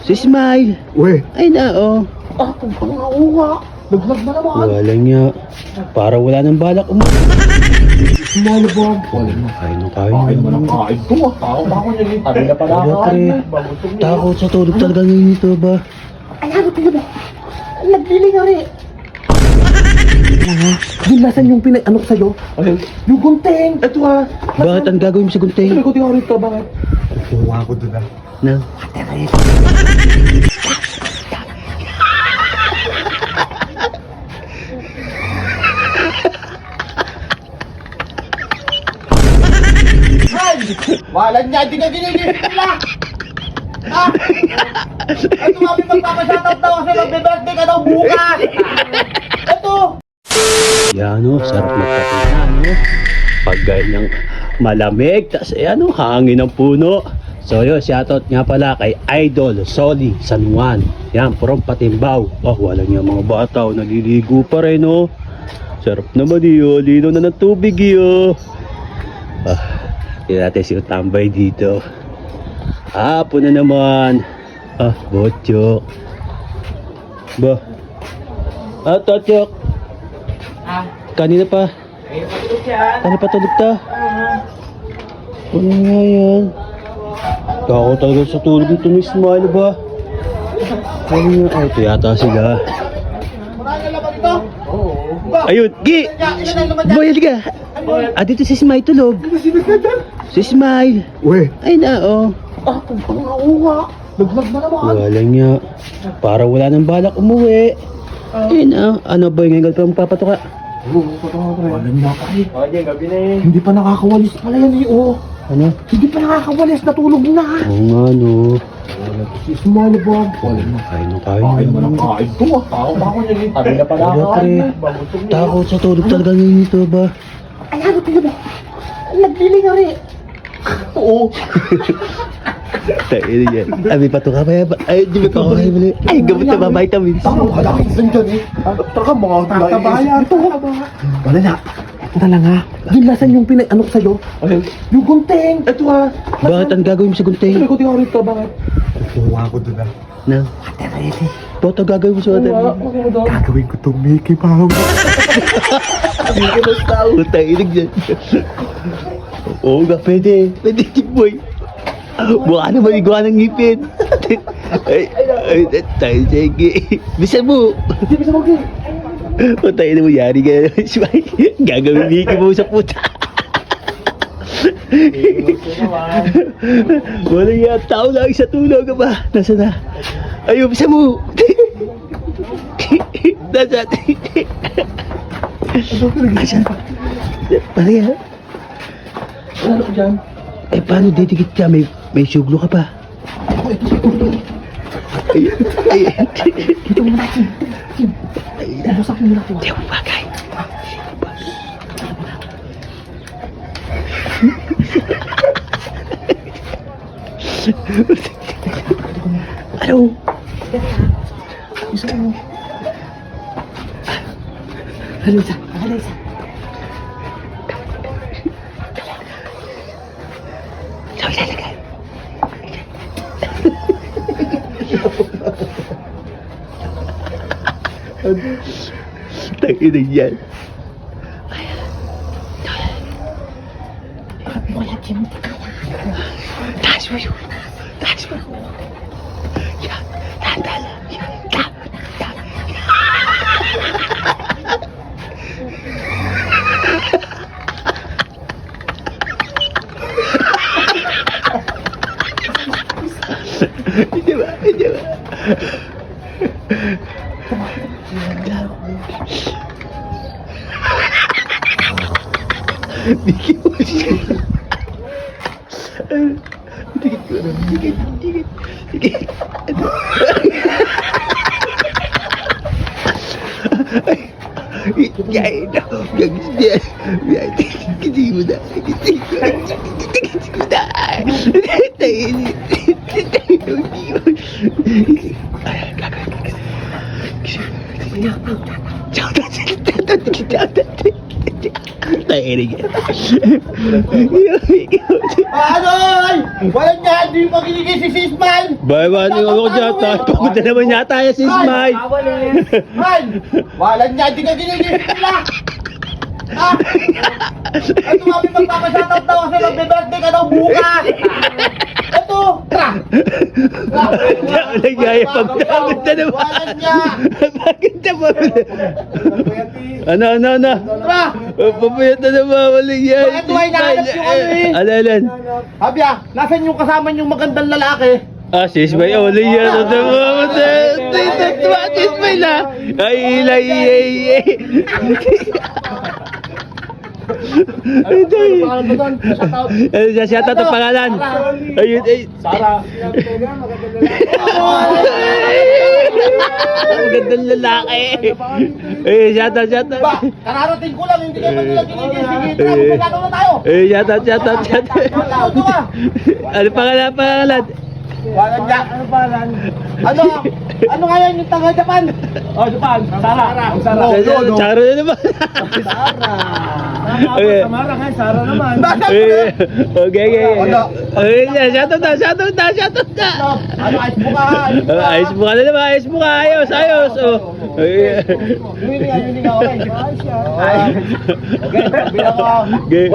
Si Smile. Uy. Ay na, oh. Ah, pangawa. Naglag na naman. Wala niya. Para wala nang balak Smile bomb. Wala na. Kain ng Kain kain. naman ang kain ko. Tao pa ako niya. Tabi na pala Wala, ako. pre. Takot sa tulog talaga ngayon ito ba? Ay, ano tingnan mo? Nagliling nga rin. Yung nasan yung ano ko sa'yo? Ayun. Yung gunting. Ito ha. Bakit ang gagawin mo sa gunting? Sabi ko di ako rito. Bakit? Kuha ko doon ah. Na? Wala niya, hindi ka ginigil nila! Ha? Ito kami magpapasyatot daw kasi mag-birthday ka daw bukas! Ito! Yan, oh. Sarap magpapunta, no? Pag ganyang malamig, tas ano, hangin ng puno. So yun, shoutout nga pala kay Idol Soli San Juan. Yan, from Patimbaw. Oh, wala niya mga bata, naliligo pa rin, oh. Sarap naman yun, lino na ng tubig yun. Hindi natin siya tambay dito. Hapon na naman. Bochok. Ba? Tochok. Kanina pa. Kanina pa tulog ta. Ano nga yan? Kako talaga sa tulog nito ni Smile ba? Ano nga? Ay, ito yata sila. Marami laman ito? Oo. Ayun, Gi! Boy, halika! Dito si Smile tulog. Si Smile. Uy. Ay na, oh. Ah, pangawa. Naglag na naman. Wala niya. Para wala nang balak umuwi. Ayun, ano ba yung ngayon pa magpapatuka? Wala niya pa eh. Hindi pa nakakawalis pala yan eh, oh. Ano? Hindi pa nakakawalis, natulog na. Oo nga, no. Si Smile bomb. Wala na. Kain ng Kain kain. naman ang kain ko. Tao pa ako niya. Tabi na pala Wala, ako. pre. Takot sa tulog talaga ngayon ito ba? Ay, ano tingnan mo? Nagliling nga rin. Oo. Tayo na yan. May patuka pa yan. Ay, di ba ito ako kayo mali? Ay, gamot na ba vitamins? Tama ka lang. Isang dyan eh. Taka mga tatabayan. Ito. Wala na. Ito na lang ha. Yung nasan yung ano ko sa'yo? Ayun. Yung gunting. Ito ha. Bakit ang gagawin mo sa gunting? Sabi ko di ako rito. Bakit? Kuha ko doon ah. Na? Boto gagawin mo sa water. Gagawin ko itong Mickey Mouse. Mickey Mouse tao. Tayo dyan. Oo nga, pwede. Pwede, boy. Mukha naman iguan ng ngipin. Ay, tayo, sige. Bisa mo. Bisa mo, Gil. Tayo na mo, yari ka. Gagawin Mickey Mouse sa puta. Wala nga, tao lang sa tulog ba? Nasa na? Ayun, bisa mo. Nasa. Asa? Pare ha? Ano ko dyan? Eh, paano didikit ka? May suglo ka pa. Ay. Ito mo natin. Ibusak mo natin. Di ako bagay. Ano? Isa mo. Ano isa? Ano isa? Ikaw ilalagay. Tayo na yan. Wala dyan. Taas mo yun. Taas mo. Yan. Tandala. Yan. Hindi ba? Mickey Mouse. Dikit ko na. Dikit. Ay, Hindi mo na. Tayo Tayo Ano? Walang niya, hindi mo kiligay si Sisman! Bye, man. Ako dyan. Papunta naman yata yan si Smile. Man! Walang niya, hindi ka kiligay nila! Ha? Ito kami magpapasatap daw kasi magbe-birthday ka daw bukas! Ito! Tra! Nagaya pagpunta naman. Walang niya! Bakit na ba? Ano? Tra! Papayat na naman. Walang yan. Bakit may nahanap yung ano eh? Alan. Habya, nasan yung kasama yung magandang lalaki? Si Ismail. Walang yan. Si Ismail na. Ay. Shout out ang pangalan. Ayun. Sara. Ang gandang lalaki. Shout out. Ba, kararating ko lang, hindi kayo man nila kiligay. Sige, tara, magpagkakaw na tayo. Shout out. Ito ka. Ano pangalan? Walang niya. Ano pangalan? Ano nga yan yung taga Japan? Oh, Japan. Sara. Charo na naman. Sara. Okay. Samara nga, Sara naman. Okay. Shout out na. Ano, ayos mo ka. Ayos mo ka na naman. Ayos mo ka. Ayos. Yun nga, okay. Ayos siya. Okay, bilang ko. Okay.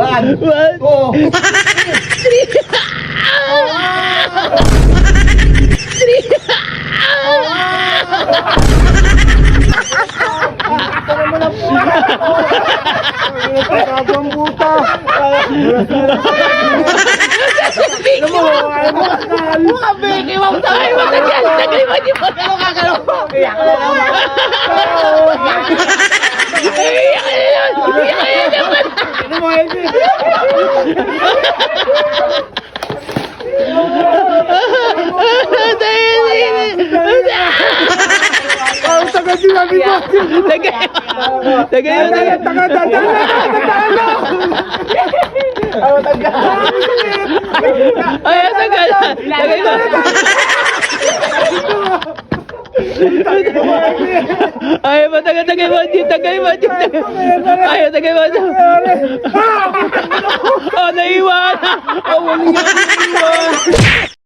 1, Naiwan!